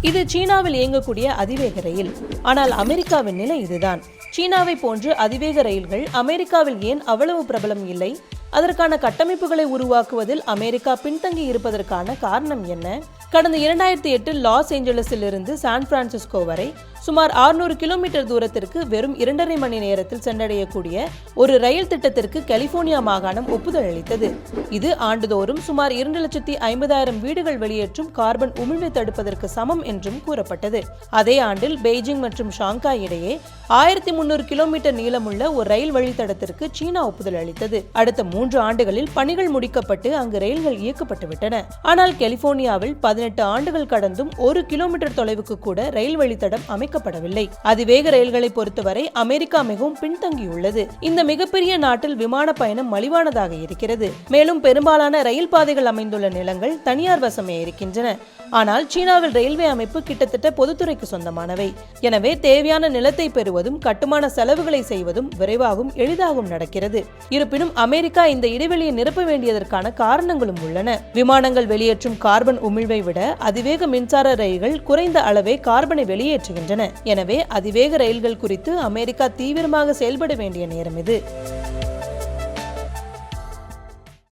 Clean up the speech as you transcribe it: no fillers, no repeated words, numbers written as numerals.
இது சீனாவில் இயங்கக்கூடிய அதிவேக ரயில். ஆனால் அமெரிக்காவின் நிலை இதுதான். சீனாவை போன்று அதிவேக ரயில்கள் அமெரிக்காவில் ஏன் அவ்வளவு பிரபலம் இல்லை? அதற்கான கட்டமைப்புகளை உருவாக்குவதில் அமெரிக்கா பின்தங்கி இருப்பதற்கான காரணம் என்ன? கடந்த 2008 லாஸ் ஏஞ்சலஸில் இருந்து சான் பிரான்சிஸ்கோ வரை சுமார் 600 கிலோமீட்டர் தூரத்திற்கு வெறும் 2.5 மணி நேரத்தில் சென்றடையக்கூடிய ஒரு ரயில் திட்டத்திற்கு கலிபோர்னியா மாகாணம் ஒப்புதல் அளித்தது. இது ஆண்டுதோறும் சுமார் 2,50,000 வீடுகள் வெளியேற்றும் கார்பன் உமிழ்வை தடுப்பதற்கு சமம் என்றும் கூறப்பட்டது. அதே ஆண்டில் பெய்ஜிங் மற்றும் ஷாங்காய் இடையே 1300 கிலோமீட்டர் நீளமுள்ள ஒரு ரயில் வழித்தடத்திற்கு சீனா ஒப்புதல் அளித்தது. அடுத்த 3 ஆண்டுகளில் பணிகள் முடிக்கப்பட்டு அங்கு ரயில்கள் இயக்கப்பட்டுவிட்டன. ஆனால் கலிபோர்னியாவில் 18 ஆண்டுகள் கடந்தும் 1 கிலோமீட்டர் தொலைவுக்கு கூட ரயில் வழித்தடம் அமைக்கப்படவில்லை. அதிவேக ரயில்களை பொறுத்தவரை அமெரிக்கா மிகவும் பின்தங்கியுள்ளது. இந்த மிகப்பெரிய நாட்டில் விமான பயணம் மலிவானதாக இருக்கிறது. மேலும் பெரும்பாலான ரயில் பாதைகள் அமைந்துள்ள நிலங்கள் தனியார் வசமே இருக்கின்றன. ஆனால் சீனாவில் ரயில்வே அமைப்பு கிட்டத்தட்ட பொதுத்துறைக்கு சொந்தமானவை. எனவே தேவையான நிலத்தை பெறுவதும் கட்டுமான செலவுகளை செய்வதும் விரைவாகவும் எளிதாகவும் நடக்கிறது. இருப்பினும் அமெரிக்கா இந்த இடைவெளியை நிரப்ப வேண்டியதற்கான காரணங்களும் உள்ளன. விமானங்கள் வெளியேற்றும் கார்பன் உமிழ்வை விட அதிவேக மின்சார ரயில்கள் குறைந்த அளவே கார்பனை வெளியேற்றுகின்றன. எனவே அதிவேக ரயில்கள் குறித்து அமெரிக்கா தீவிரமாக செயல்பட வேண்டிய நேரம் இது.